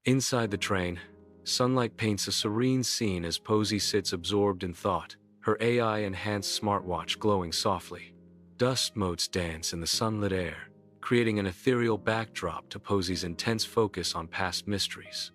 Inside the train, sunlight paints a serene scene as Posie sits absorbed in thought, her AI-enhanced smartwatch glowing softly. Dust motes dance in the sunlit air, creating an ethereal backdrop to Posie's intense focus on past mysteries.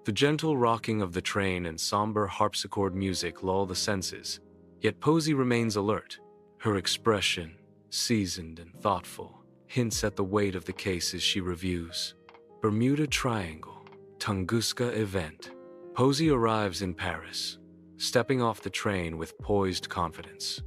The gentle rocking of the train and somber harpsichord music lull the senses, yet Posie remains alert. Her expression, seasoned and thoughtful, hints at the weight of the cases she reviews. Bermuda Triangle, Tunguska event. Posie arrives in Paris, stepping off the train with poised confidence.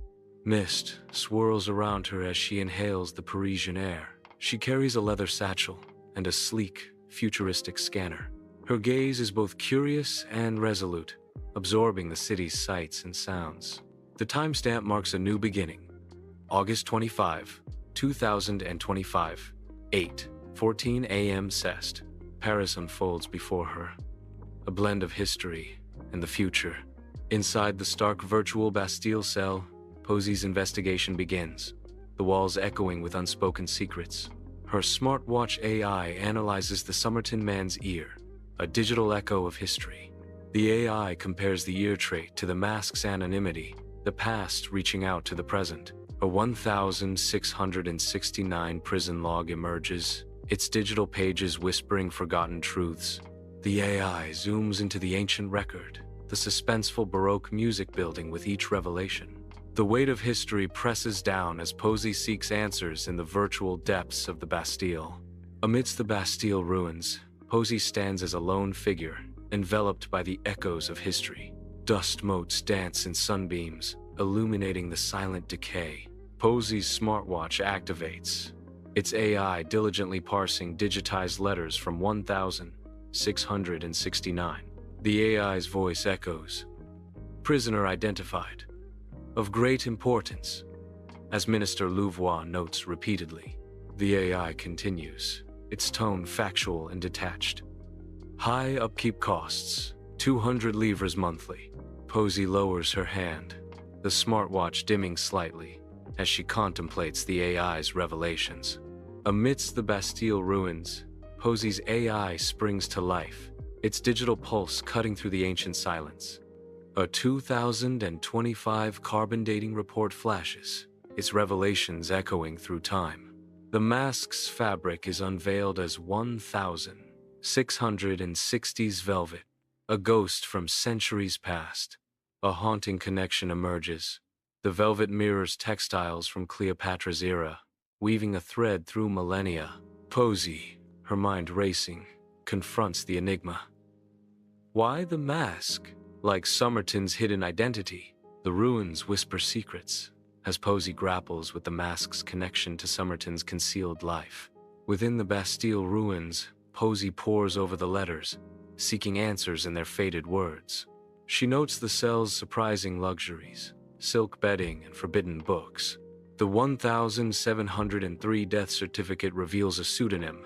Mist swirls around her as she inhales the Parisian air. She carries a leather satchel and a sleek, futuristic scanner. Her gaze is both curious and resolute, absorbing the city's sights and sounds. The timestamp marks a new beginning. August 25, 2025, 8:14 a.m. Cest. Paris unfolds before her. A blend of history and the future. Inside the stark virtual Bastille cell, Posie's investigation begins, the walls echoing with unspoken secrets. Her smartwatch AI analyzes the Somerton man's ear, a digital echo of history. The AI compares the ear trait to the mask's anonymity, the past reaching out to the present. A 1,669 prison log emerges, its digital pages whispering forgotten truths. The AI zooms into the ancient record, the suspenseful Baroque music building with each revelation. The weight of history presses down as Posie seeks answers in the virtual depths of the Bastille. Amidst the Bastille ruins, Posie stands as a lone figure, enveloped by the echoes of history. Dust motes dance in sunbeams, illuminating the silent decay. Posie's smartwatch activates, its AI diligently parsing digitized letters from 1,669. The AI's voice echoes, "Prisoner identified. Of great importance." As Minister Louvois notes repeatedly, the AI continues, its tone factual and detached. "High upkeep costs, 200 livres monthly." Posie lowers her hand, the smartwatch dimming slightly as she contemplates the AI's revelations. Amidst the Bastille ruins, Posie's AI springs to life, its digital pulse cutting through the ancient silence. A 2025 carbon dating report flashes, its revelations echoing through time. The mask's fabric is unveiled as 1,660s velvet, a ghost from centuries past. A haunting connection emerges. The velvet mirrors textiles from Cleopatra's era, weaving a thread through millennia. Posie, her mind racing, confronts the enigma. Why the mask? Like Somerton's hidden identity, the ruins whisper secrets, as Posie grapples with the mask's connection to Somerton's concealed life. Within the Bastille ruins, Posie pores over the letters, seeking answers in their faded words. She notes the cell's surprising luxuries, silk bedding and forbidden books. The 1,703 death certificate reveals a pseudonym,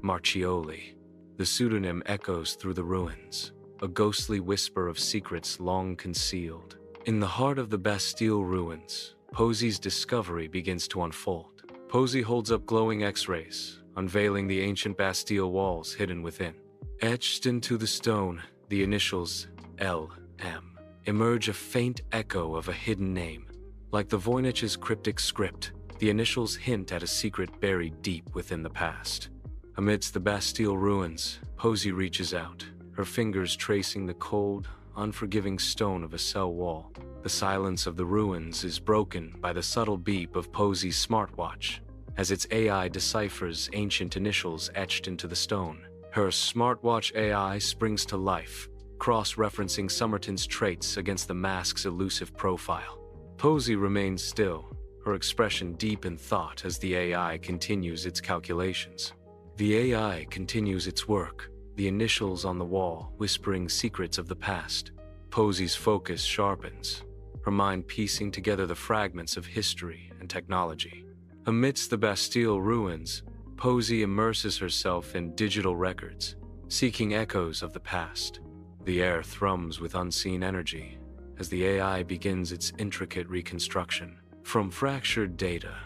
Marchioli. The pseudonym echoes through the ruins, a ghostly whisper of secrets long concealed. In the heart of the Bastille ruins, Posie's discovery begins to unfold. Posie holds up glowing X-rays, unveiling the ancient Bastille walls hidden within. Etched into the stone, the initials L.M. emerge, a faint echo of a hidden name. Like the Voynich's cryptic script, the initials hint at a secret buried deep within the past. Amidst the Bastille ruins, Posie reaches out, her fingers tracing the cold, unforgiving stone of a cell wall. The silence of the ruins is broken by the subtle beep of Posie's smartwatch, as its AI deciphers ancient initials etched into the stone. Her smartwatch AI springs to life, cross-referencing Somerton's traits against the mask's elusive profile. Posie remains still, her expression deep in thought as the AI continues its calculations. The AI continues its work, the initials on the wall whispering secrets of the past. Posie's focus sharpens, her mind piecing together the fragments of history and technology. Amidst the Bastille ruins, Posie immerses herself in digital records, seeking echoes of the past. The air thrums with unseen energy as the AI begins its intricate reconstruction. From fractured data,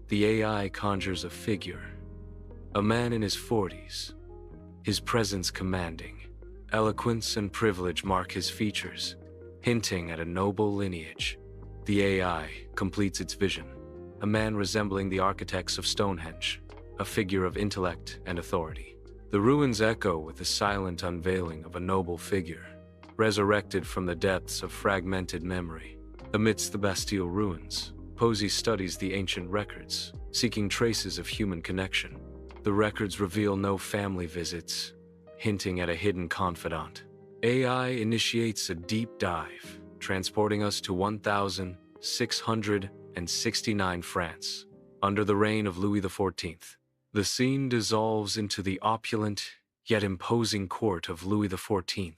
the AI conjures a figure, a man in his 40s, his presence commanding. Eloquence and privilege mark his features, hinting at a noble lineage. The AI completes its vision, a man resembling the architects of Stonehenge, a figure of intellect and authority. The ruins echo with the silent unveiling of a noble figure, resurrected from the depths of fragmented memory. Amidst the Bastille ruins, Posie studies the ancient records, seeking traces of human connection. The records reveal no family visits, hinting at a hidden confidant. AI initiates a deep dive, transporting us to 1669 France, under the reign of Louis XIV. The scene dissolves into the opulent, yet imposing court of Louis XIV.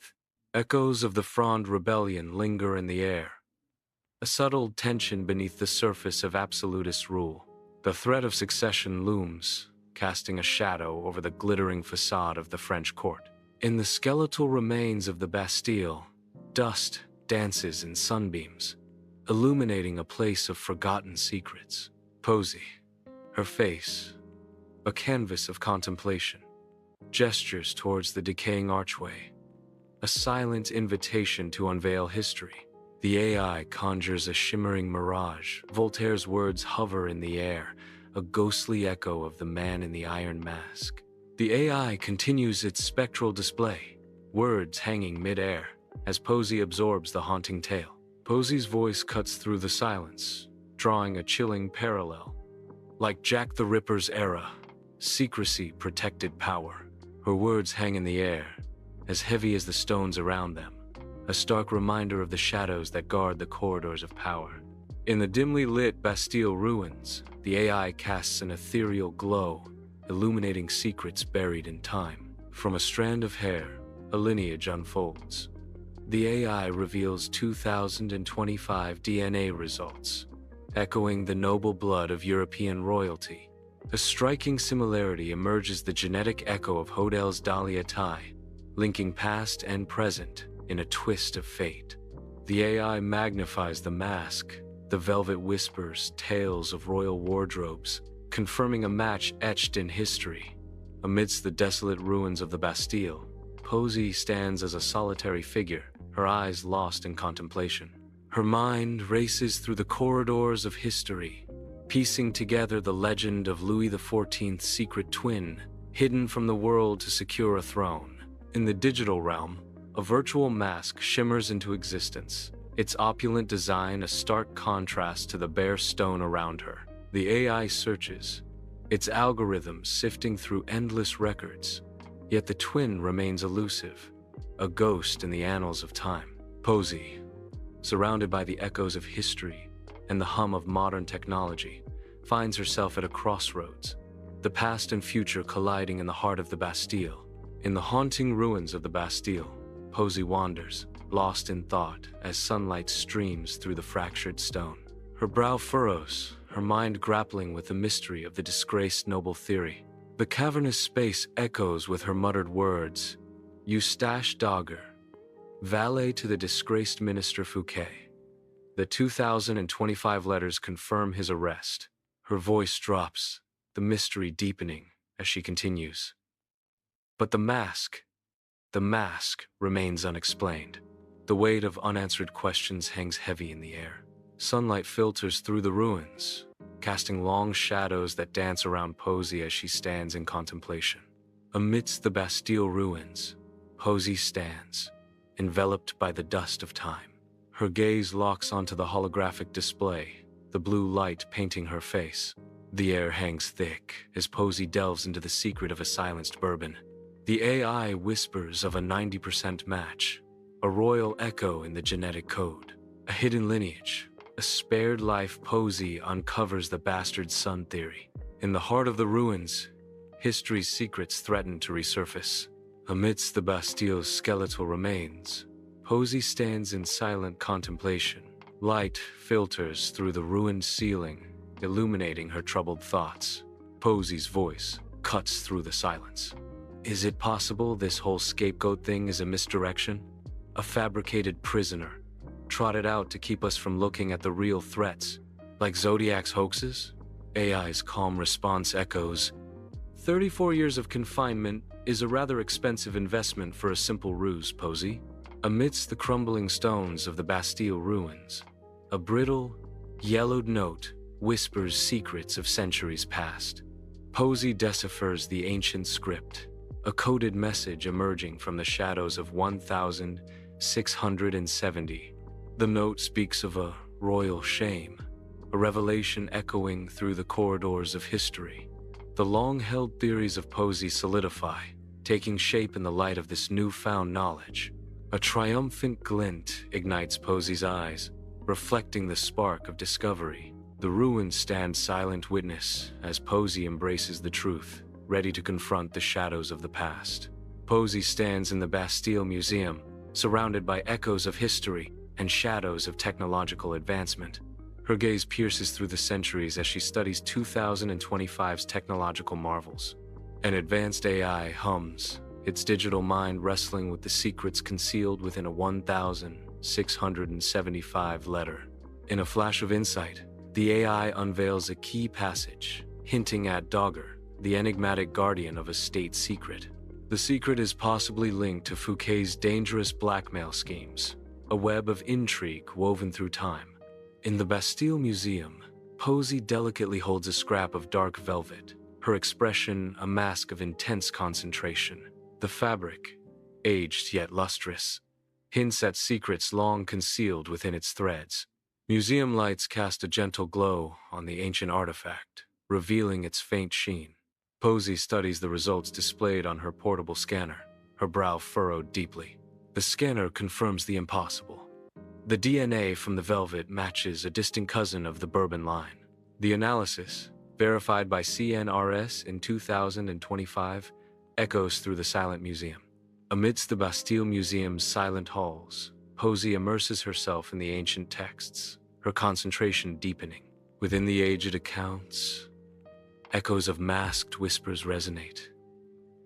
Echoes of the Fronde Rebellion linger in the air, a subtle tension beneath the surface of absolutist rule. The threat of succession looms, casting a shadow over the glittering facade of the French court. In the skeletal remains of the Bastille, dust dances in sunbeams, illuminating a place of forgotten secrets. Posie, her face, a canvas of contemplation, gestures towards the decaying archway, a silent invitation to unveil history. The AI conjures a shimmering mirage. Voltaire's words hover in the air, a ghostly echo of the man in the iron mask. The AI continues its spectral display, words hanging mid-air, as Posie absorbs the haunting tale. Posie's voice cuts through the silence, drawing a chilling parallel. Like Jack the Ripper's era, secrecy protected power. Her words hang in the air, as heavy as the stones around them, a stark reminder of the shadows that guard the corridors of power. In the dimly lit Bastille ruins, the AI casts an ethereal glow, illuminating secrets buried in time. From a strand of hair, a lineage unfolds. The AI reveals 2025 DNA results, echoing the noble blood of European royalty. A striking similarity emerges: the genetic echo of Hodel's Dahlia tie, linking past and present in a twist of fate. The AI magnifies the mask. The velvet whispers tales of royal wardrobes, confirming a match etched in history. Amidst the desolate ruins of the Bastille, Posie stands as a solitary figure, her eyes lost in contemplation. Her mind races through the corridors of history, piecing together the legend of Louis XIV's secret twin, hidden from the world to secure a throne. In the digital realm, a virtual mask shimmers into existence, its opulent design a stark contrast to the bare stone around her. The AI searches, its algorithms sifting through endless records, yet the twin remains elusive, a ghost in the annals of time. Posie, surrounded by the echoes of history and the hum of modern technology, finds herself at a crossroads, the past and future colliding in the heart of the Bastille. In the haunting ruins of the Bastille, Posie wanders, lost in thought as sunlight streams through the fractured stone. Her brow furrows, her mind grappling with the mystery of the disgraced noble theory. The cavernous space echoes with her muttered words: Eustache Dauger, valet to the disgraced Minister Fouquet. The 2025 letters confirm his arrest. Her voice drops, the mystery deepening as she continues. But the mask remains unexplained. The weight of unanswered questions hangs heavy in the air. Sunlight filters through the ruins, casting long shadows that dance around Posie as she stands in contemplation. Amidst the Bastille ruins, Posie stands, enveloped by the dust of time. Her gaze locks onto the holographic display, the blue light painting her face. The air hangs thick as Posie delves into the secret of a silenced Bourbon. The AI whispers of a 90% match, a royal echo in the genetic code, a hidden lineage, a spared life. Posie uncovers the bastard son theory. In the heart of the ruins, history's secrets threaten to resurface. Amidst the Bastille's skeletal remains, Posie stands in silent contemplation. Light filters through the ruined ceiling, illuminating her troubled thoughts. Posie's voice cuts through the silence. Is it possible this whole scapegoat thing is a misdirection? A fabricated prisoner, trotted out to keep us from looking at the real threats, like Zodiac's hoaxes? AI's calm response echoes, 34 years of confinement, is a rather expensive investment for a simple ruse, Posie. Amidst the crumbling stones of the Bastille ruins, a brittle, yellowed note whispers secrets of centuries past. Posie deciphers the ancient script, a coded message emerging from the shadows of 1670. The note speaks of a royal shame, a revelation echoing through the corridors of history. The long-held theories of Posie solidify, taking shape in the light of this newfound knowledge. A triumphant glint ignites Posie's eyes, reflecting the spark of discovery. The ruins stand silent witness as Posie embraces the truth, ready to confront the shadows of the past. Posie stands in the Bastille Museum, surrounded by echoes of history and shadows of technological advancement. Her gaze pierces through the centuries as she studies 2025's technological marvels. An advanced AI hums, its digital mind wrestling with the secrets concealed within a 1675 letter. In a flash of insight, the AI unveils a key passage, hinting at Dauger, the enigmatic guardian of a state secret. The secret is possibly linked to Fouquet's dangerous blackmail schemes, a web of intrigue woven through time. In the Bastille Museum, Posie delicately holds a scrap of dark velvet, her expression a mask of intense concentration. The fabric, aged yet lustrous, hints at secrets long concealed within its threads. Museum lights cast a gentle glow on the ancient artifact, revealing its faint sheen. Posie studies the results displayed on her portable scanner, her brow furrowed deeply. The scanner confirms the impossible. The DNA from the velvet matches a distant cousin of the Bourbon line. The analysis, verified by CNRS in 2025, echoes through the silent museum. Amidst the Bastille Museum's silent halls, Posie immerses herself in the ancient texts, her concentration deepening. Within the aged accounts, echoes of masked whispers resonate,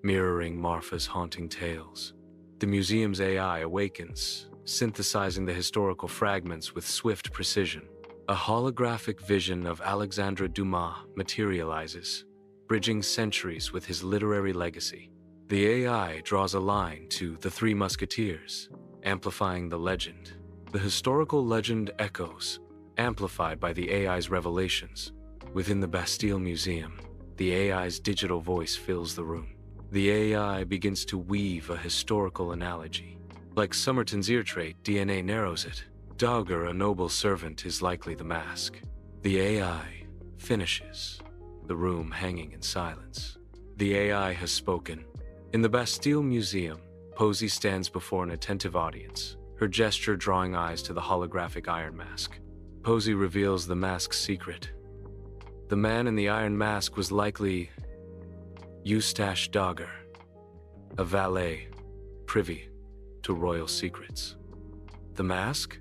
mirroring Marfa's haunting tales. The museum's AI awakens, synthesizing the historical fragments with swift precision. A holographic vision of Alexandre Dumas materializes, bridging centuries with his literary legacy. The AI draws a line to The Three Musketeers, amplifying the legend. The historical legend echoes, amplified by the AI's revelations. Within the Bastille Museum, the AI's digital voice fills the room. The AI begins to weave a historical analogy. Like Somerton's ear trait, DNA narrows it. Dauger, a noble servant, is likely the mask. The AI finishes, the room hanging in silence. The AI has spoken. In the Bastille Museum, Posie stands before an attentive audience, her gesture drawing eyes to the holographic iron mask. Posie reveals the mask's secret. The man in the iron mask was likely Eustache Dauger, a valet, privy to royal secrets. The mask?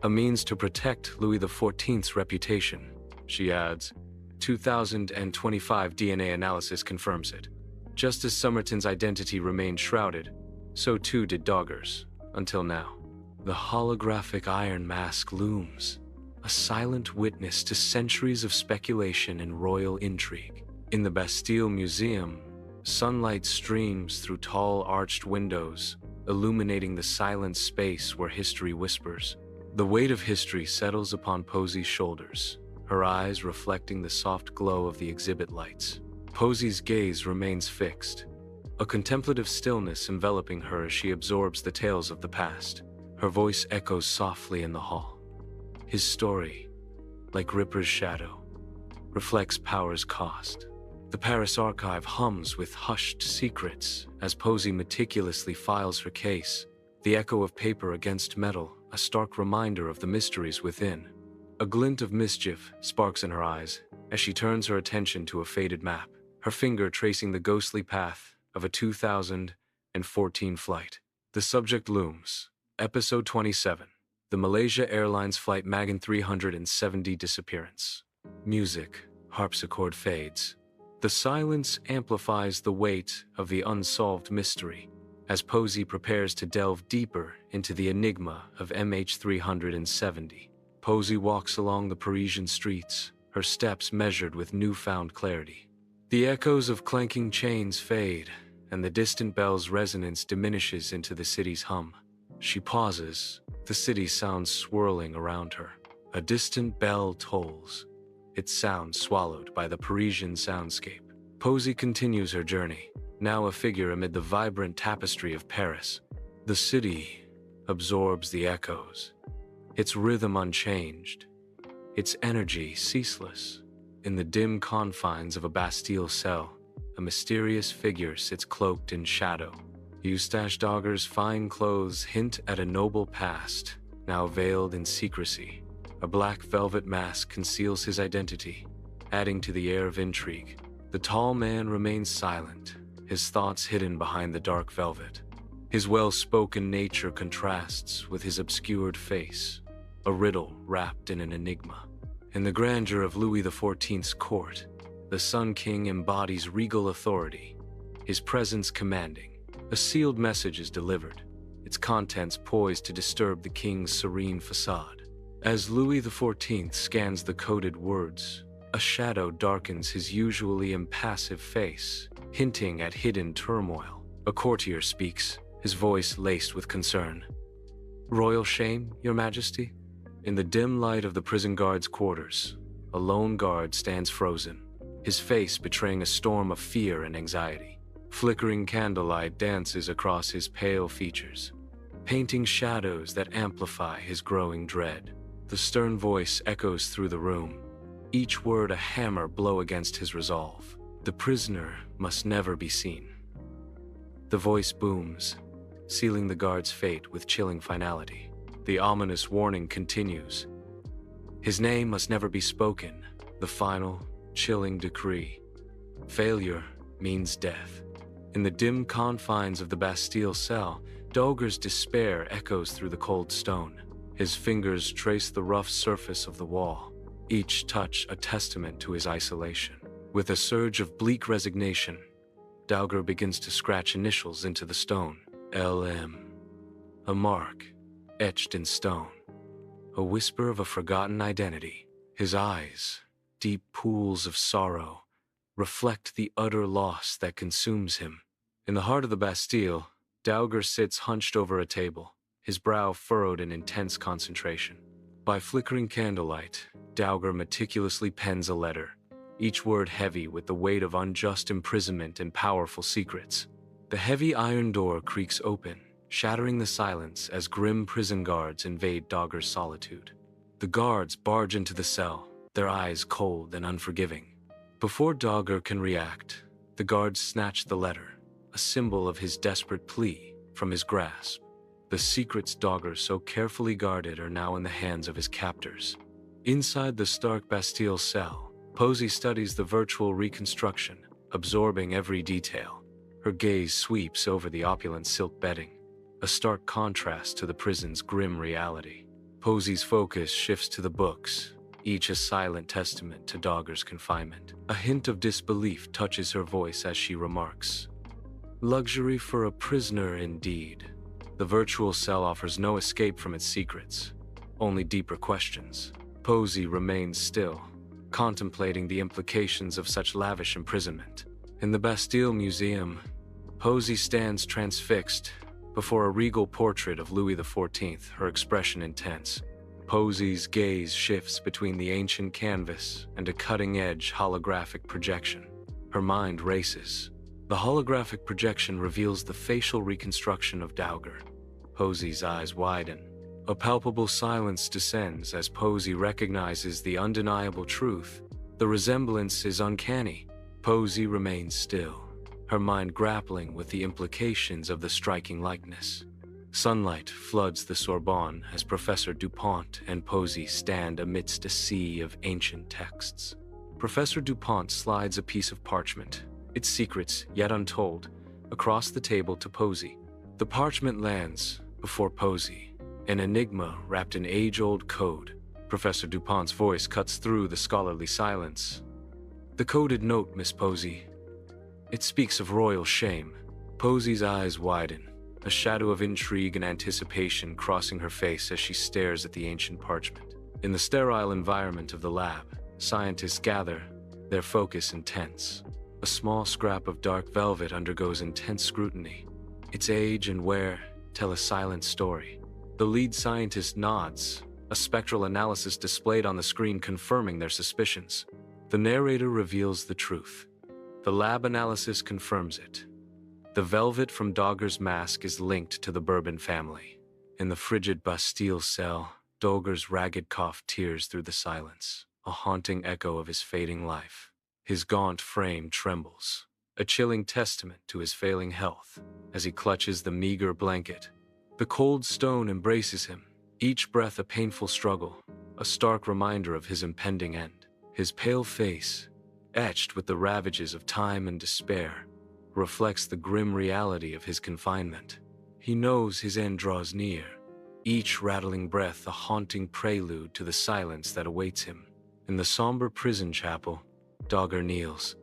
A means to protect Louis XIV's reputation, she adds. 2025 DNA analysis confirms it. Just as Somerton's identity remained shrouded, so too did Dauger's, until now. The holographic iron mask looms, a silent witness to centuries of speculation and royal intrigue. In the Bastille Museum, sunlight streams through tall arched windows, illuminating the silent space where history whispers. The weight of history settles upon Posie's shoulders, her eyes reflecting the soft glow of the exhibit lights. Posie's gaze remains fixed, a contemplative stillness enveloping her as she absorbs the tales of the past. Her voice echoes softly in the hall. His story, like Ripper's shadow, reflects power's cost. The Paris archive hums with hushed secrets as Posie meticulously files her case, the echo of paper against metal, a stark reminder of the mysteries within. A glint of mischief sparks in her eyes as she turns her attention to a faded map, her finger tracing the ghostly path of a 2014 flight. The subject looms. Episode 27. The Malaysia Airlines Flight Magan 370 disappearance. Music, harpsichord fades. The silence amplifies the weight of the unsolved mystery as Posie prepares to delve deeper into the enigma of MH370. Posie walks along the Parisian streets, her steps measured with newfound clarity. The echoes of clanking chains fade and the distant bell's resonance diminishes into the city's hum. She pauses, the city sounds swirling around her. A distant bell tolls, its sound swallowed by the Parisian soundscape. Posie continues her journey, now a figure amid the vibrant tapestry of Paris. The city absorbs the echoes, its rhythm unchanged, its energy ceaseless. In the dim confines of a Bastille cell, a mysterious figure sits cloaked in shadow. Eustache Dauger's fine clothes hint at a noble past, now veiled in secrecy. A black velvet mask conceals his identity, adding to the air of intrigue. The tall man remains silent, his thoughts hidden behind the dark velvet. His well-spoken nature contrasts with his obscured face, a riddle wrapped in an enigma. In the grandeur of Louis XIV's court, the Sun King embodies regal authority, his presence commanding. A sealed message is delivered, its contents poised to disturb the king's serene facade. As Louis XIV scans the coded words, a shadow darkens his usually impassive face, hinting at hidden turmoil. A courtier speaks, his voice laced with concern. "Royal shame, Your Majesty?" In the dim light of the prison guard's quarters, a lone guard stands frozen, his face betraying a storm of fear and anxiety. Flickering candlelight dances across his pale features, painting shadows that amplify his growing dread. The stern voice echoes through the room, each word a hammer blow against his resolve. The prisoner must never be seen. The voice booms, sealing the guard's fate with chilling finality. The ominous warning continues. His name must never be spoken, the final, chilling decree. Failure means death. In the dim confines of the Bastille cell, Dauger's despair echoes through the cold stone. His fingers trace the rough surface of the wall, each touch a testament to his isolation. With a surge of bleak resignation, Dauger begins to scratch initials into the stone. LM. A mark, etched in stone. A whisper of a forgotten identity. His eyes, deep pools of sorrow, reflect the utter loss that consumes him. In the heart of the Bastille, Dauger sits hunched over a table, his brow furrowed in intense concentration. By flickering candlelight, Dauger meticulously pens a letter, each word heavy with the weight of unjust imprisonment and powerful secrets. The heavy iron door creaks open, shattering the silence as grim prison guards invade Dauger's solitude. The guards barge into the cell, their eyes cold and unforgiving. Before Dauger can react, the guards snatch the letter, a symbol of his desperate plea, from his grasp. The secrets Dauger so carefully guarded are now in the hands of his captors. Inside the stark Bastille cell, Posie studies the virtual reconstruction, absorbing every detail. Her gaze sweeps over the opulent silk bedding, a stark contrast to the prison's grim reality. Posie's focus shifts to the books, each a silent testament to Dauger's confinement. A hint of disbelief touches her voice as she remarks, "Luxury for a prisoner indeed." The virtual cell offers no escape from its secrets, only deeper questions. Posie remains still, contemplating the implications of such lavish imprisonment. In the Bastille Museum, Posie stands transfixed before a regal portrait of Louis XIV, her expression intense. Posie's gaze shifts between the ancient canvas and a cutting-edge holographic projection. Her mind races. The holographic projection reveals the facial reconstruction of Dauger. Posie's eyes widen. A palpable silence descends as Posie recognizes the undeniable truth. The resemblance is uncanny. Posie remains still, her mind grappling with the implications of the striking likeness. Sunlight floods the Sorbonne as Professor Dupont and Posie stand amidst a sea of ancient texts. Professor Dupont slides a piece of parchment, its secrets yet untold, across the table to Posie. The parchment lands before Posie, an enigma wrapped in age-old code. Professor Dupont's voice cuts through the scholarly silence. "The coded note, Miss Posie. It speaks of royal shame." Posie's eyes widen, a shadow of intrigue and anticipation crossing her face as she stares at the ancient parchment. In the sterile environment of the lab, scientists gather, their focus intense. A small scrap of dark velvet undergoes intense scrutiny. Its age and wear tell a silent story. The lead scientist nods, a spectral analysis displayed on the screen confirming their suspicions. The narrator reveals the truth. The lab analysis confirms it. The velvet from Dauger's mask is linked to the Bourbon family. In the frigid Bastille cell, Dauger's ragged cough tears through the silence, a haunting echo of his fading life. His gaunt frame trembles, a chilling testament to his failing health, as he clutches the meager blanket. The cold stone embraces him, each breath a painful struggle, a stark reminder of his impending end. His pale face, etched with the ravages of time and despair, reflects the grim reality of his confinement. He knows his end draws near, each rattling breath a haunting prelude to the silence that awaits him. In the somber prison chapel, Dauger kneels,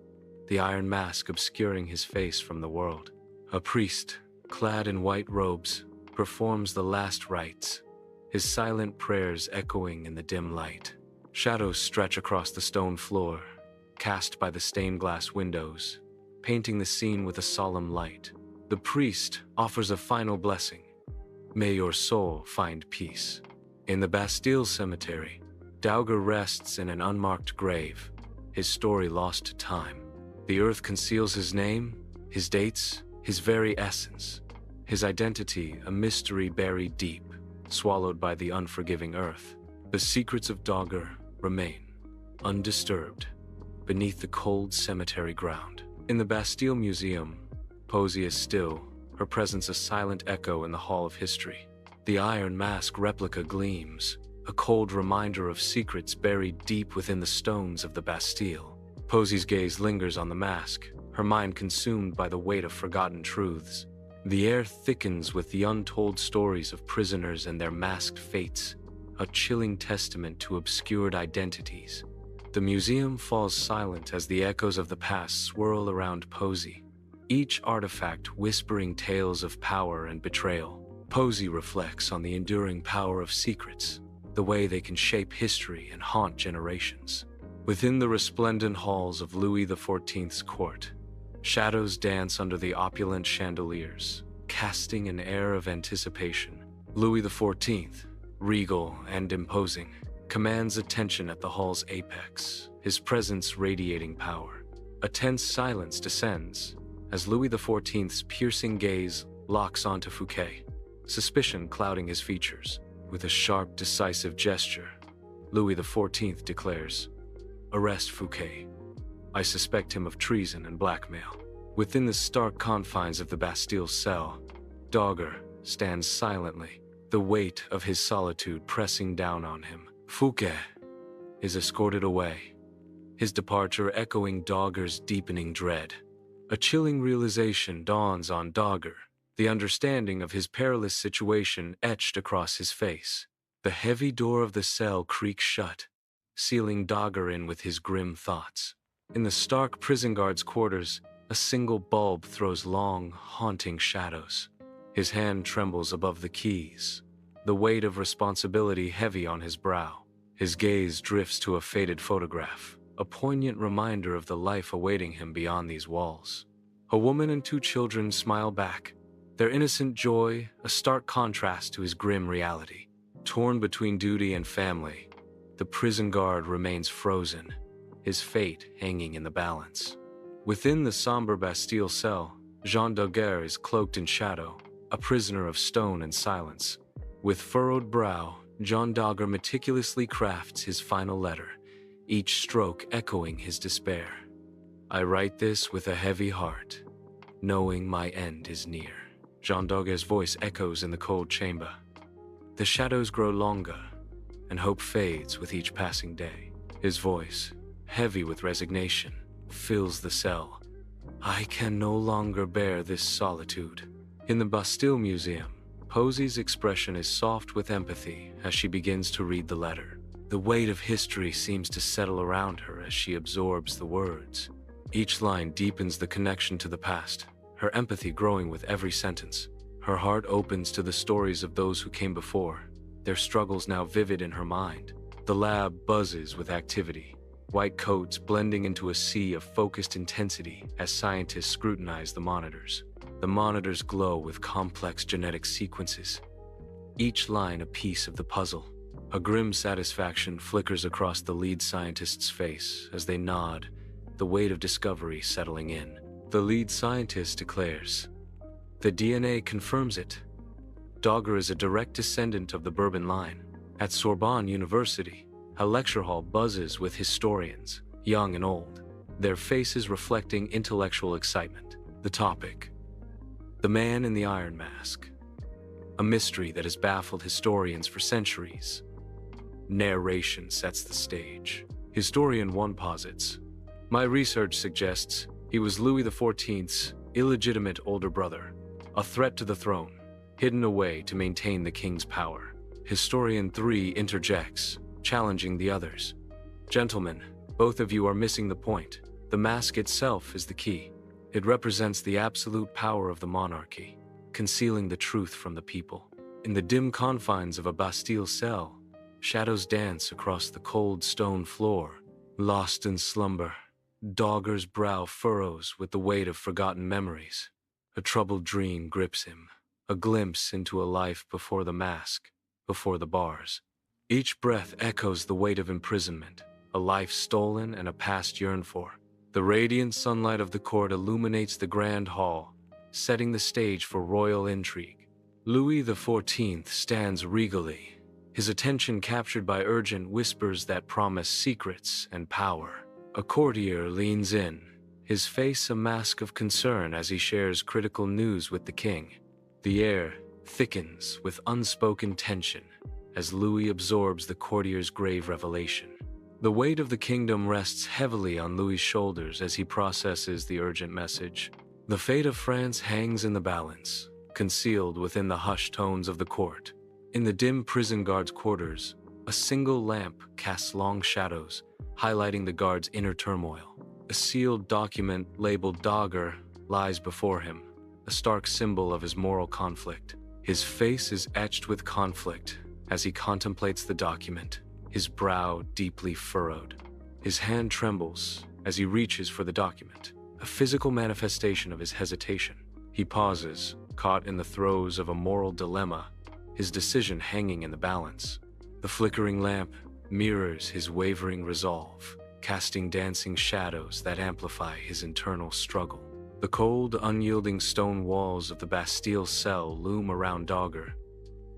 the iron mask obscuring his face from the world. A priest, clad in white robes, performs the last rites, his silent prayers echoing in the dim light. Shadows stretch across the stone floor, cast by the stained glass windows, painting the scene with a solemn light. The priest offers a final blessing. May your soul find peace. In the Bastille cemetery, Dauger rests in an unmarked grave, his story lost to time. The earth conceals his name, his dates, his very essence. His identity a mystery buried deep, swallowed by the unforgiving earth. The secrets of Dauger remain, undisturbed, beneath the cold cemetery ground. In the Bastille Museum, Posie is still, her presence a silent echo in the Hall of History. The iron mask replica gleams, a cold reminder of secrets buried deep within the stones of the Bastille. Posie's gaze lingers on the mask, her mind consumed by the weight of forgotten truths. The air thickens with the untold stories of prisoners and their masked fates, a chilling testament to obscured identities. The museum falls silent as the echoes of the past swirl around Posie, each artifact whispering tales of power and betrayal. Posie reflects on the enduring power of secrets, the way they can shape history and haunt generations. Within the resplendent halls of Louis XIV's court, shadows dance under the opulent chandeliers, casting an air of anticipation. Louis XIV, regal and imposing, commands attention at the hall's apex, his presence radiating power. A tense silence descends as Louis XIV's piercing gaze locks onto Fouquet, suspicion clouding his features. With a sharp, decisive gesture, Louis XIV declares, "Arrest Fouquet. I suspect him of treason and blackmail." Within the stark confines of the Bastille cell, Dauger stands silently, the weight of his solitude pressing down on him. Fouquet is escorted away, his departure echoing Dauger's deepening dread. A chilling realization dawns on Dauger, the understanding of his perilous situation etched across his face. The heavy door of the cell creaks shut, sealing Dauger in with his grim thoughts. In the stark prison guard's quarters, a single bulb throws long, haunting shadows. His hand trembles above the keys, the weight of responsibility heavy on his brow. His gaze drifts to a faded photograph, a poignant reminder of the life awaiting him beyond these walls. A woman and 2 children smile back, their innocent joy a stark contrast to his grim reality. Torn between duty and family, the prison guard remains frozen, his fate hanging in the balance. Within the somber Bastille cell, Jean Dauger is cloaked in shadow, a prisoner of stone and silence. With furrowed brow, Jean Dauger meticulously crafts his final letter, each stroke echoing his despair. I write this with a heavy heart, knowing my end is near. Jean Dauger's voice echoes in the cold chamber. The shadows grow longer, and hope fades with each passing day. His voice, heavy with resignation, fills the cell. I can no longer bear this solitude. In the Bastille Museum, Posie's expression is soft with empathy as she begins to read the letter. The weight of history seems to settle around her as she absorbs the words. Each line deepens the connection to the past, her empathy growing with every sentence. Her heart opens to the stories of those who came before, their struggles now vivid in her mind. The lab buzzes with activity, white coats blending into a sea of focused intensity as scientists scrutinize the monitors. The monitors glow with complex genetic sequences, each line a piece of the puzzle. A grim satisfaction flickers across the lead scientist's face as they nod, the weight of discovery settling in. The lead scientist declares, "The DNA confirms it. Dauger is a direct descendant of the Bourbon line." At Sorbonne University, a lecture hall buzzes with historians, young and old, their faces reflecting intellectual excitement. The topic: the man in the iron mask. A mystery that has baffled historians for centuries. Narration sets the stage. Historian 1 posits, "My research suggests he was Louis XIV's illegitimate older brother, a threat to the throne, hidden away to maintain the king's power." Historian 3 interjects, challenging the others, "Gentlemen, both of you are missing the point. The mask itself is the key. It represents the absolute power of the monarchy, concealing the truth from the people." In the dim confines of a Bastille cell, shadows dance across the cold stone floor. Lost in slumber, Dauger's brow furrows with the weight of forgotten memories. A troubled dream grips him, a glimpse into a life before the mask, before the bars. Each breath echoes the weight of imprisonment, a life stolen and a past yearned for. The radiant sunlight of the court illuminates the grand hall, setting the stage for royal intrigue. Louis XIV stands regally, his attention captured by urgent whispers that promise secrets and power. A courtier leans in, his face a mask of concern as he shares critical news with the king. The air thickens with unspoken tension as Louis absorbs the courtier's grave revelation. The weight of the kingdom rests heavily on Louis's shoulders as he processes the urgent message. The fate of France hangs in the balance, concealed within the hushed tones of the court. In the dim prison guard's quarters, a single lamp casts long shadows, highlighting the guard's inner turmoil. A sealed document labeled Dauger lies before him, a stark symbol of his moral conflict. His face is etched with conflict as he contemplates the document, his brow deeply furrowed. His hand trembles as he reaches for the document, a physical manifestation of his hesitation. He pauses, caught in the throes of a moral dilemma, his decision hanging in the balance. The flickering lamp mirrors his wavering resolve, casting dancing shadows that amplify his internal struggle. The cold, unyielding stone walls of the Bastille cell loom around Dauger,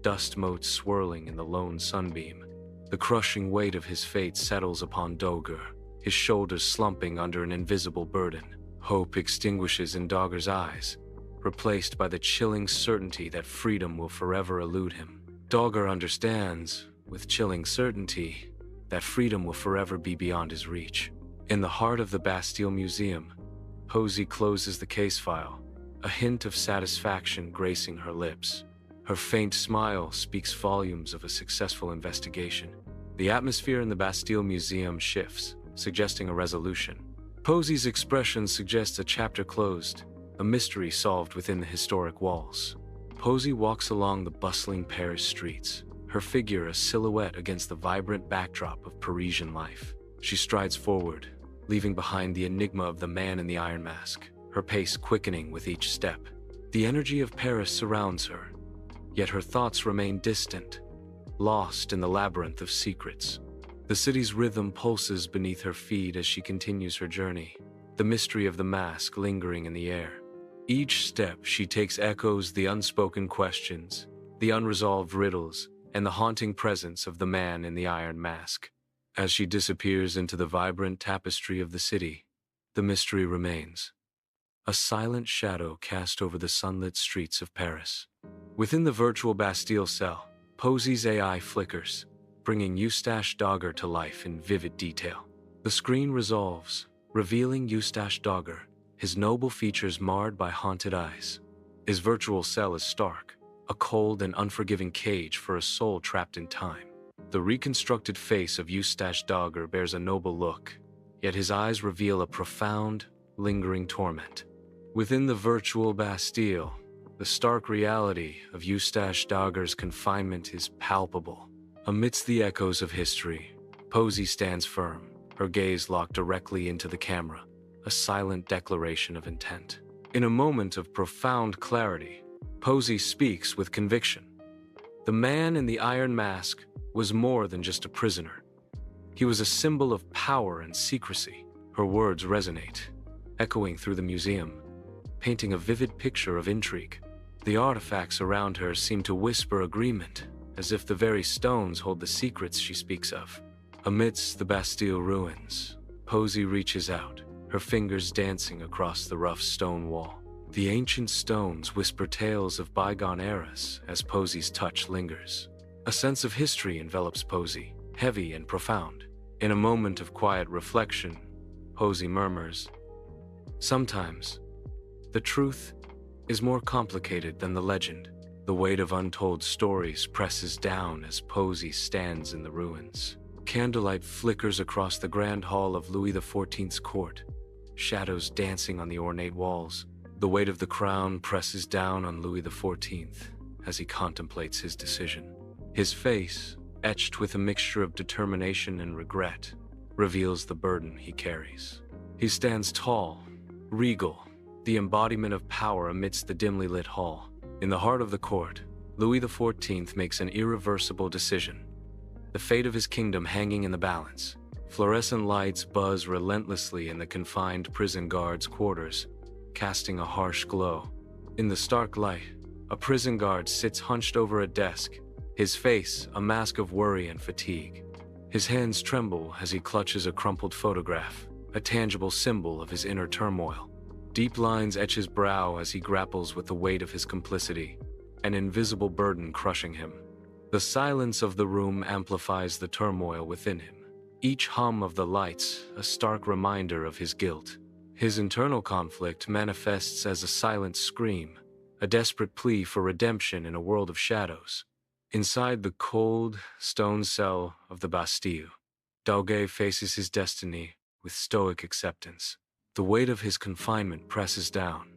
dust motes swirling in the lone sunbeam. The crushing weight of his fate settles upon Dauger, his shoulders slumping under an invisible burden. Hope extinguishes in Dauger's eyes, replaced by the chilling certainty that freedom will forever elude him. Dauger understands, with chilling certainty, that freedom will forever be beyond his reach. In the heart of the Bastille Museum, Posie closes the case file, a hint of satisfaction gracing her lips. Her faint smile speaks volumes of a successful investigation. The atmosphere in the Bastille Museum shifts, suggesting a resolution. Posie's expression suggests a chapter closed, a mystery solved within the historic walls. Posie walks along the bustling Paris streets, her figure a silhouette against the vibrant backdrop of Parisian life. She strides forward, leaving behind the enigma of the man in the iron mask, her pace quickening with each step. The energy of Paris surrounds her, yet her thoughts remain distant, lost in the labyrinth of secrets. The city's rhythm pulses beneath her feet as she continues her journey, the mystery of the mask lingering in the air. Each step she takes echoes the unspoken questions, the unresolved riddles, and the haunting presence of the man in the iron mask. As she disappears into the vibrant tapestry of the city, the mystery remains, a silent shadow cast over the sunlit streets of Paris. Within the virtual Bastille cell, Posie's AI flickers, bringing Eustache Dauger to life in vivid detail. The screen resolves, revealing Eustache Dauger, his noble features marred by haunted eyes. His virtual cell is stark, a cold and unforgiving cage for a soul trapped in time. The reconstructed face of Eustache Dauger bears a noble look, yet his eyes reveal a profound, lingering torment. Within the virtual Bastille, the stark reality of Eustache Dauger's confinement is palpable. Amidst the echoes of history, Posie stands firm, her gaze locked directly into the camera, a silent declaration of intent. In a moment of profound clarity, Posie speaks with conviction. The man in the iron mask was more than just a prisoner. He was a symbol of power and secrecy. Her words resonate, echoing through the museum, painting a vivid picture of intrigue. The artifacts around her seem to whisper agreement, as if the very stones hold the secrets she speaks of. Amidst the Bastille ruins, Posie reaches out, her fingers dancing across the rough stone wall. The ancient stones whisper tales of bygone eras as Posie's touch lingers. A sense of history envelops Posie, heavy and profound. In a moment of quiet reflection, Posie murmurs, "Sometimes, the truth is more complicated than the legend." The weight of untold stories presses down as Posie stands in the ruins. Candlelight flickers across the grand hall of Louis XIV's court, shadows dancing on the ornate walls. The weight of the crown presses down on Louis XIV as he contemplates his decision. His face, etched with a mixture of determination and regret, reveals the burden he carries. He stands tall, regal, the embodiment of power amidst the dimly lit hall. In the heart of the court, Louis XIV makes an irreversible decision, the fate of his kingdom hanging in the balance. Fluorescent lights buzz relentlessly in the confined prison guards' quarters, casting a harsh glow. In the stark light, a prison guard sits hunched over a desk, his face a mask of worry and fatigue. His hands tremble as he clutches a crumpled photograph, a tangible symbol of his inner turmoil. Deep lines etch his brow as he grapples with the weight of his complicity, an invisible burden crushing him. The silence of the room amplifies the turmoil within him, each hum of the lights a stark reminder of his guilt. His internal conflict manifests as a silent scream, a desperate plea for redemption in a world of shadows. Inside the cold, stone cell of the Bastille, Dauger faces his destiny with stoic acceptance. The weight of his confinement presses down,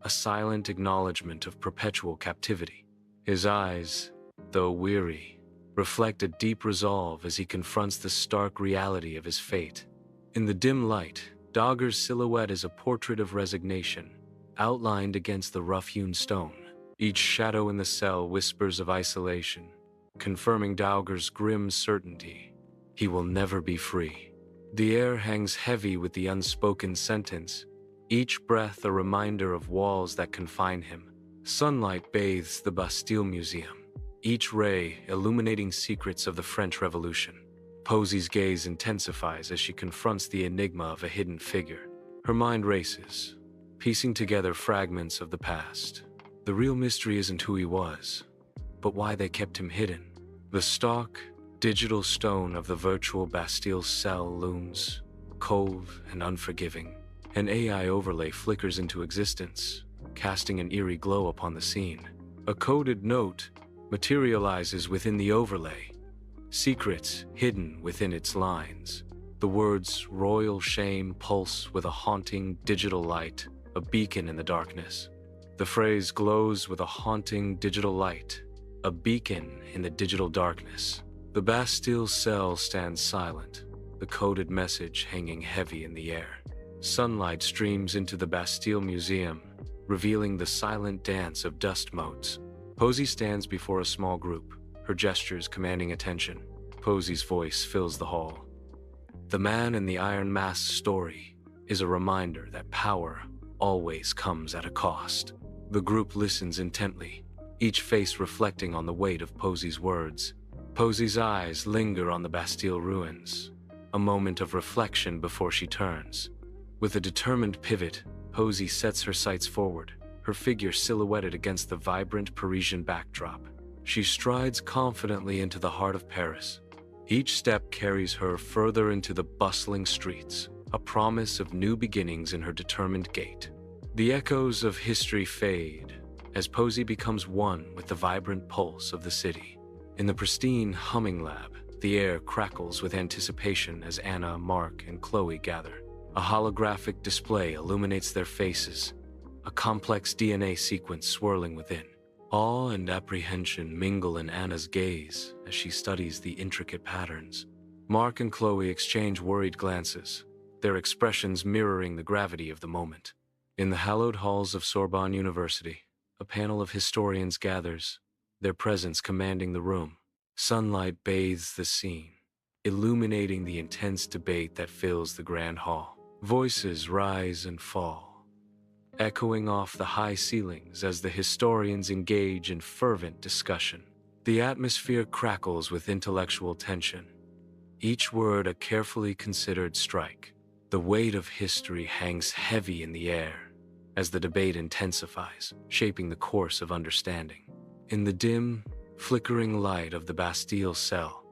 a silent acknowledgement of perpetual captivity. His eyes, though weary, reflect a deep resolve as he confronts the stark reality of his fate. In the dim light, Dauger's silhouette is a portrait of resignation, outlined against the rough-hewn stone. Each shadow in the cell whispers of isolation, confirming Dauger's grim certainty. He will never be free. The air hangs heavy with the unspoken sentence, each breath a reminder of walls that confine him. Sunlight bathes the Bastille Museum, each ray illuminating secrets of the French Revolution. Posie's gaze intensifies as she confronts the enigma of a hidden figure. Her mind races, piecing together fragments of the past. The real mystery isn't who he was, but why they kept him hidden. The stark, digital stone of the virtual Bastille cell looms, cold and unforgiving. An AI overlay flickers into existence, casting an eerie glow upon the scene. A coded note materializes within the overlay, secrets hidden within its lines. The words "royal shame" pulse with a haunting digital light, a beacon in the darkness. The phrase glows with a haunting digital light, a beacon in the digital darkness. The Bastille cell stands silent, the coded message hanging heavy in the air. Sunlight streams into the Bastille Museum, revealing the silent dance of dust motes. Posie stands before a small group, her gestures commanding attention. Posie's voice fills the hall. The man in the iron mask story is a reminder that power always comes at a cost. The group listens intently, each face reflecting on the weight of Posie's words. Posie's eyes linger on the Bastille ruins, a moment of reflection before she turns. With a determined pivot, Posie sets her sights forward, her figure silhouetted against the vibrant Parisian backdrop. She strides confidently into the heart of Paris. Each step carries her further into the bustling streets, a promise of new beginnings in her determined gait. The echoes of history fade as Posie becomes one with the vibrant pulse of the city. In the pristine humming lab, the air crackles with anticipation as Anna, Mark, and Chloe gather. A holographic display illuminates their faces, a complex DNA sequence swirling within. Awe and apprehension mingle in Anna's gaze as she studies the intricate patterns. Mark and Chloe exchange worried glances, their expressions mirroring the gravity of the moment. In the hallowed halls of Sorbonne University, a panel of historians gathers, their presence commanding the room. Sunlight bathes the scene, illuminating the intense debate that fills the grand hall. Voices rise and fall, echoing off the high ceilings as the historians engage in fervent discussion. The atmosphere crackles with intellectual tension, each word a carefully considered strike. The weight of history hangs heavy in the air as the debate intensifies, shaping the course of understanding. In the dim, flickering light of the Bastille cell,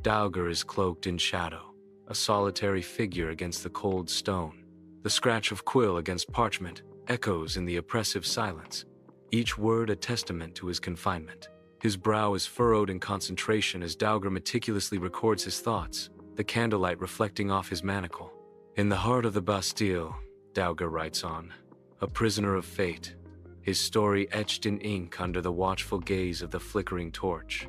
Dauger is cloaked in shadow, a solitary figure against the cold stone. The scratch of quill against parchment echoes in the oppressive silence, each word a testament to his confinement. His brow is furrowed in concentration as Dauger meticulously records his thoughts, the candlelight reflecting off his manacle. In the heart of the Bastille, Dauger writes on, a prisoner of fate, his story etched in ink under the watchful gaze of the flickering torch.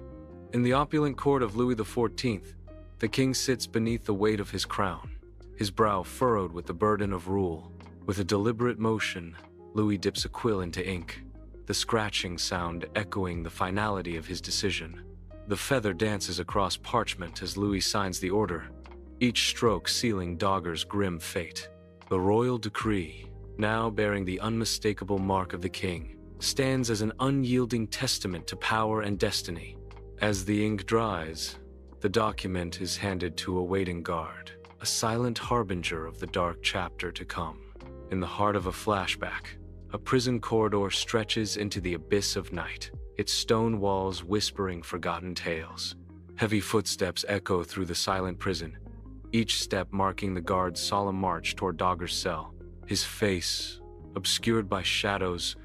In the opulent court of Louis XIV, the king sits beneath the weight of his crown, his brow furrowed with the burden of rule. With a deliberate motion, Louis dips a quill into ink, the scratching sound echoing the finality of his decision. The feather dances across parchment as Louis signs the order, each stroke sealing Dauger's grim fate. The royal decree, now bearing the unmistakable mark of the king, stands as an unyielding testament to power and destiny. As the ink dries, the document is handed to a waiting guard, a silent harbinger of the dark chapter to come. In the heart of a flashback, a prison corridor stretches into the abyss of night, its stone walls whispering forgotten tales. Heavy footsteps echo through the silent prison, each step marking the guard's solemn march toward Dauger's cell. His face, obscured by shadows,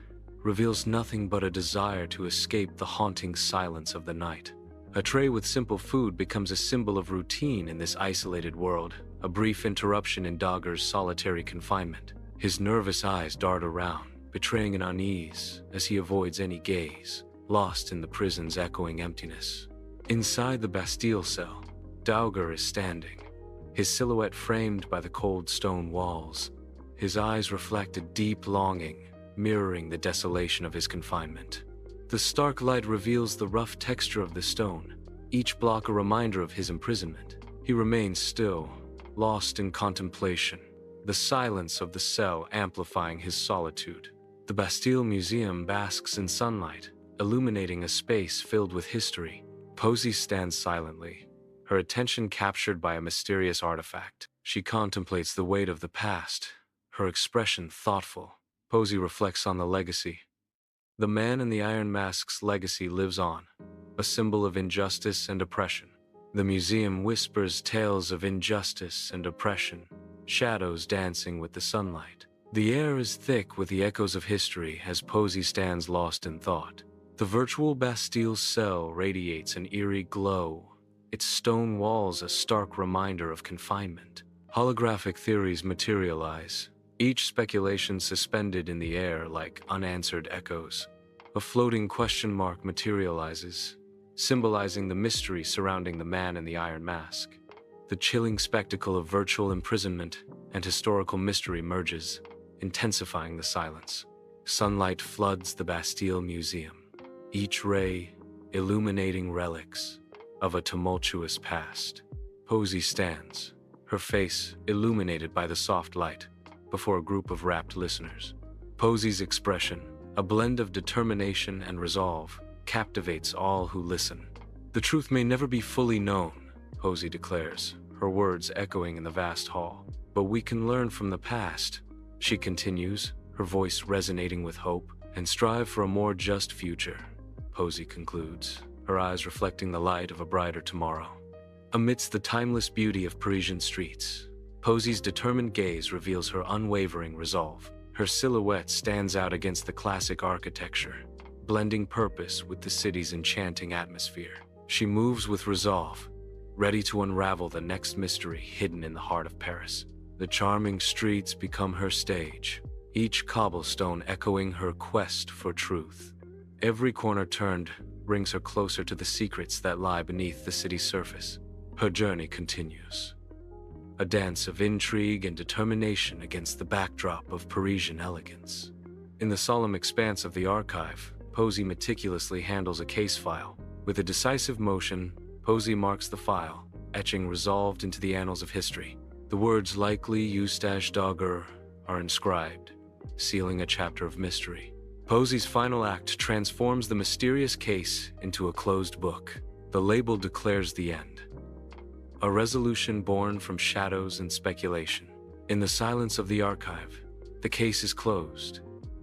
reveals nothing but a desire to escape the haunting silence of the night. A tray with simple food becomes a symbol of routine in this isolated world, a brief interruption in Dauger's solitary confinement. His nervous eyes dart around, betraying an unease as he avoids any gaze, lost in the prison's echoing emptiness. Inside the Bastille cell, Dauger is standing, his silhouette framed by the cold stone walls. His eyes reflect a deep longing, mirroring the desolation of his confinement. The stark light reveals the rough texture of the stone, each block a reminder of his imprisonment. He remains still, lost in contemplation, the silence of the cell amplifying his solitude. The Bastille Museum basks in sunlight, illuminating a space filled with history. Posie stands silently, her attention captured by a mysterious artifact. She contemplates the weight of the past, her expression thoughtful. Posie reflects on the legacy. The man in the iron mask's legacy lives on, a symbol of injustice and oppression. The museum whispers tales of injustice and oppression, shadows dancing with the sunlight. The air is thick with the echoes of history as Posie stands lost in thought. The virtual Bastille cell radiates an eerie glow, its stone walls a stark reminder of confinement. Holographic theories materialize, each speculation suspended in the air like unanswered echoes. A floating question mark materializes, symbolizing the mystery surrounding the man in the iron mask. The chilling spectacle of virtual imprisonment and historical mystery merges, intensifying the silence. Sunlight floods the Bastille Museum, each ray illuminating relics of a tumultuous past. Posie stands, her face illuminated by the soft light, before a group of rapt listeners. Posie's expression, a blend of determination and resolve, captivates all who listen. The truth may never be fully known, Posie declares, her words echoing in the vast hall. But we can learn from the past, she continues, her voice resonating with hope, and strive for a more just future, Posie concludes, her eyes reflecting the light of a brighter tomorrow. Amidst the timeless beauty of Parisian streets, Posie's determined gaze reveals her unwavering resolve. Her silhouette stands out against the classic architecture, blending purpose with the city's enchanting atmosphere. She moves with resolve, ready to unravel the next mystery hidden in the heart of Paris. The charming streets become her stage, each cobblestone echoing her quest for truth. Every corner turned brings her closer to the secrets that lie beneath the city's surface. Her journey continues. A dance of intrigue and determination against the backdrop of Parisian elegance. In the solemn expanse of the archive, Posie meticulously handles a case file. With a decisive motion, Posie marks the file, etching resolved into the annals of history. The words "likely Eustache Dauger" are inscribed, sealing a chapter of mystery. Posie's final act transforms the mysterious case into a closed book. The label declares the end. A resolution born from shadows and speculation. In the silence of the archive, the case is closed,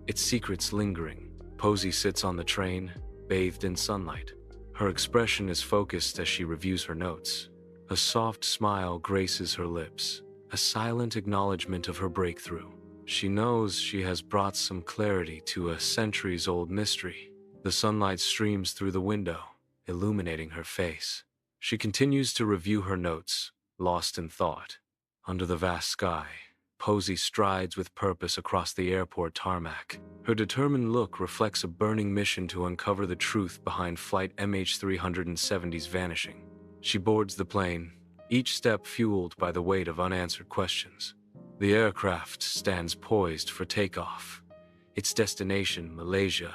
its secrets lingering. Posie sits on the train, bathed in sunlight. Her expression is focused as she reviews her notes. A soft smile graces her lips, a silent acknowledgement of her breakthrough. She knows she has brought some clarity to a centuries-old mystery. The sunlight streams through the window, illuminating her face. She continues to review her notes, lost in thought. Under the vast sky, Posie strides with purpose across the airport tarmac. Her determined look reflects a burning mission to uncover the truth behind Flight MH370's vanishing. She boards the plane, each step fueled by the weight of unanswered questions. The aircraft stands poised for takeoff. Its destination, Malaysia,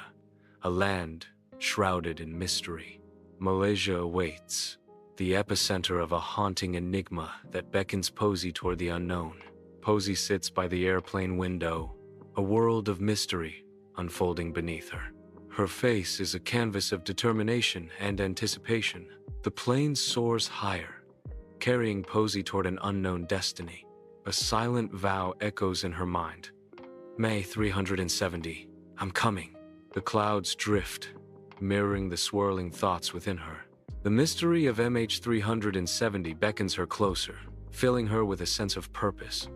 a land shrouded in mystery. Malaysia awaits, the epicenter of a haunting enigma that beckons Posie toward the unknown. Posie sits by the airplane window, a world of mystery unfolding beneath her. Her face is a canvas of determination and anticipation. The plane soars higher, carrying Posie toward an unknown destiny. A silent vow echoes in her mind. May 370, I'm coming. The clouds drift, mirroring the swirling thoughts within her. The mystery of MH370 beckons her closer, filling her with a sense of purpose.